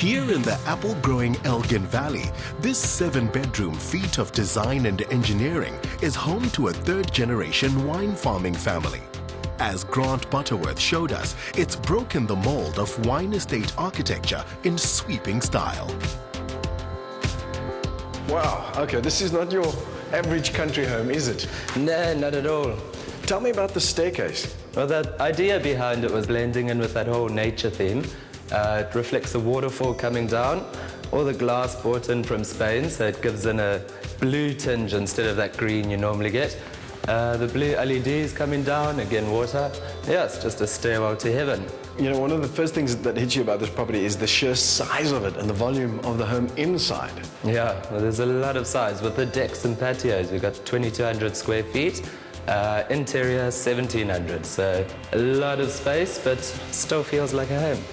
Here in the apple-growing Elgin Valley, this 7-bedroom feat of design and engineering is home to a third-generation wine farming family. As Grant Butterworth showed us, it's broken the mold of wine estate architecture in sweeping style. Wow, okay, this is not your average country home, is it? No, not at all. Tell me about the staircase. Well, the idea behind it was blending in with that whole nature theme. It reflects the waterfall coming down, all the glass brought in from Spain, so it gives in a blue tinge instead of that green you normally get. The blue LEDs coming down, again water. Yeah, it's just a stairwell to heaven. You know, one of the first things that hits you about this property is the sheer size of it and the volume of the home inside. Yeah, well, there's a lot of size. With the decks and patios, we've got 2,200 square feet. Interior, 1,700. So a lot of space, but still feels like a home.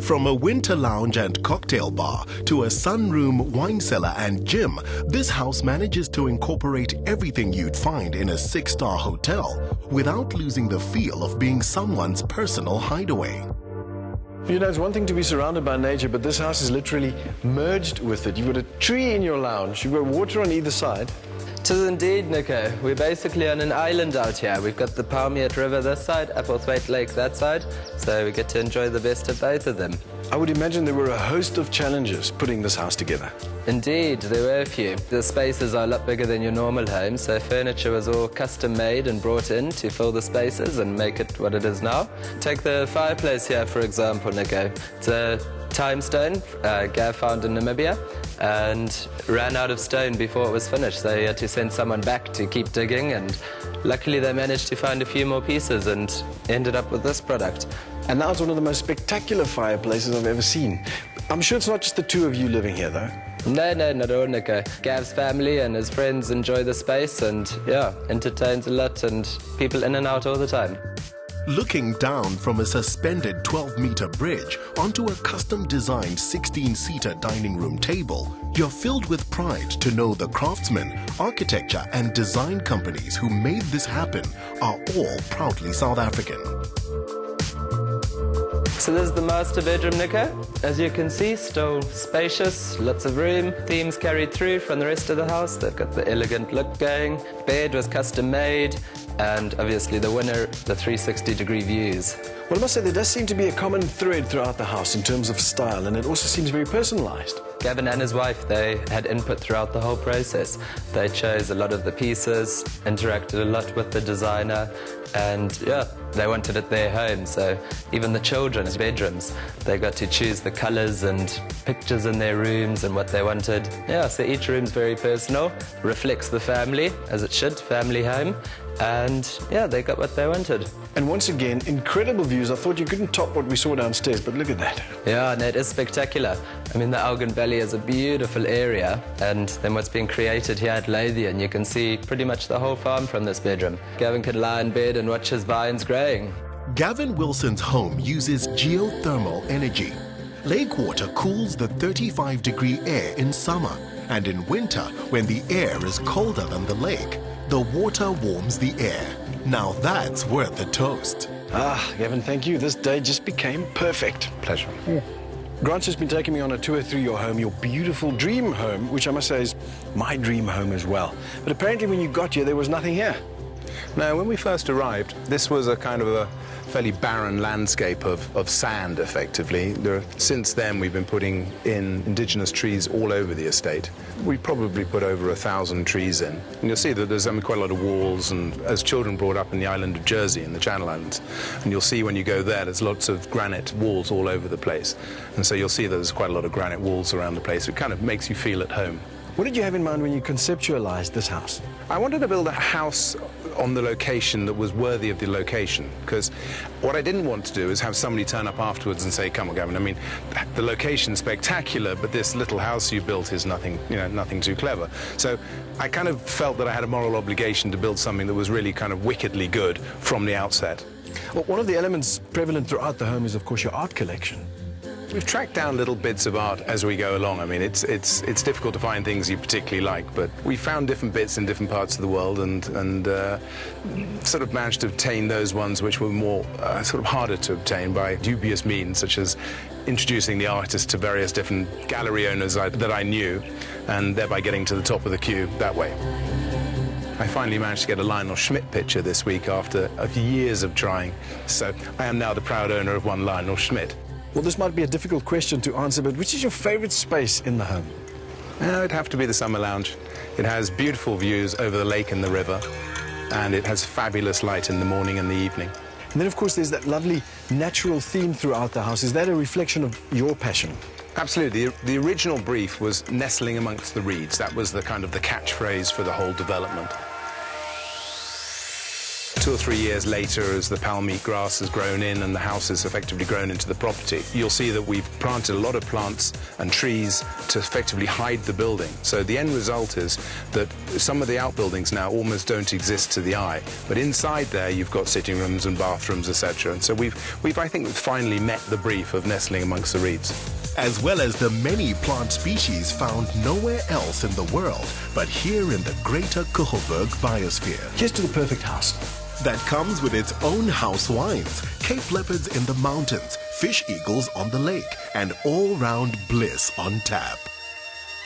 From a winter lounge and cocktail bar to a sunroom, wine cellar and gym, this house manages to incorporate everything you'd find in a 6-star hotel without losing the feel of being someone's personal hideaway. You know, it's one thing to be surrounded by nature, but this house is literally merged with it. You've got a tree in your lounge, you've got water on either side. Tis indeed, Nico. We're basically on an island out here. We've got the Palmiet River this side, Applethwaite Lake that side, so we get to enjoy the best of both of them. I would imagine there were a host of challenges putting this house together. Indeed, there were a few. The spaces are a lot bigger than your normal home, so furniture was all custom made and brought in to fill the spaces and make it what it is now. Take the fireplace here, for example, Nico. It's a timestone Gav found in Namibia and ran out of stone before it was finished, so he had to send someone back to keep digging, and luckily they managed to find a few more pieces and ended up with this product. And now it's one of the most spectacular fireplaces I've ever seen. I'm sure it's not just the two of you living here, though. No, not at all, Nico. Gav's family and his friends enjoy the space and, yeah, entertains a lot and people in and out all the time. Looking down from a suspended 12-meter bridge onto a custom-designed 16-seater dining room table, you're filled with pride to know the craftsmen, architecture and design companies who made this happen are all proudly South African. So this is the master bedroom, Nico. As you can see, still spacious, lots of room. Themes carried through from the rest of the house. They've got the elegant look going. Bed was custom made. And obviously the winner, the 360-degree views. Well, I must say there does seem to be a common thread throughout the house in terms of style, and it also seems very personalized. Gavin and his wife, they had input throughout the whole process. They chose a lot of the pieces, interacted a lot with the designer, and yeah, they wanted it their home. So even the children's bedrooms, they got to choose the colors and pictures in their rooms and what they wanted. Yeah, so each room's very personal, reflects the family, as it should, family home. And yeah, they got what they wanted. And once again, incredible views. I thought you couldn't top what we saw downstairs, but look at that. Yeah, no, it is spectacular. I mean, the Elgin Valley is a beautiful area, and then what's been created here at Lothian, you can see pretty much the whole farm from this bedroom. Gavin could lie in bed and watch his vines growing. Gavin Wilson's home uses geothermal energy. Lake water cools the 35-degree air in summer, and in winter, when the air is colder than the lake, the water warms the air. Now that's worth a toast. Ah, Gavin, thank you. This day just became perfect. Pleasure. Grant's just been taking me on a tour through your home, your beautiful dream home, which I must say is my dream home as well. But apparently when you got here, there was nothing here. Now, when we first arrived, this was a kind of a fairly barren landscape of sand, effectively. Since then, we've been putting in indigenous trees all over the estate. We probably put over 1,000 trees in. And you'll see that there's quite a lot of walls, and as children brought up in the island of Jersey, in the Channel Islands, and you'll see when you go there, there's lots of granite walls all over the place. And so you'll see that there's quite a lot of granite walls around the place. It kind of makes you feel at home. What did you have in mind when you conceptualized this house? I wanted to build a house on the location that was worthy of the location, because what I didn't want to do is have somebody turn up afterwards and say, come on, Gavin, I mean, the location's spectacular, but this little house you built is nothing, you know, nothing too clever. So I kind of felt that I had a moral obligation to build something that was really kind of wickedly good from the outset. Well, one of the elements prevalent throughout the home is, of course, your art collection. We've tracked down little bits of art as we go along. I mean, it's difficult to find things you particularly like, but we found different bits in different parts of the world and sort of managed to obtain those ones which were more sort of harder to obtain by dubious means, such as introducing the artist to various different gallery owners that I knew, and thereby getting to the top of the queue that way. I finally managed to get a Lionel Schmidt picture this week after years of trying, so I am now the proud owner of one Lionel Schmidt. Well, this might be a difficult question to answer, but which is your favorite space in the home? It'd have to be the summer lounge. It has beautiful views over the lake and the river, and it has fabulous light in the morning and the evening. And then, of course, there's that lovely natural theme throughout the house. Is that a reflection of your passion? Absolutely. The original brief was nestling amongst the reeds. That was the kind of the catchphrase for the whole development. 2 or 3 years later, as the palm-meat grass has grown in and the house has effectively grown into the property, you'll see that we've planted a lot of plants and trees to effectively hide the building. So the end result is that some of the outbuildings now almost don't exist to the eye, but inside there you've got sitting rooms and bathrooms, etc. And so we've I think finally met the brief of nestling amongst the reeds. As well as the many plant species found nowhere else in the world, but here in the greater Kugelberg biosphere. Here's to the perfect house. That comes with its own house wines, Cape leopards in the mountains, fish eagles on the lake, and all-round bliss on tap.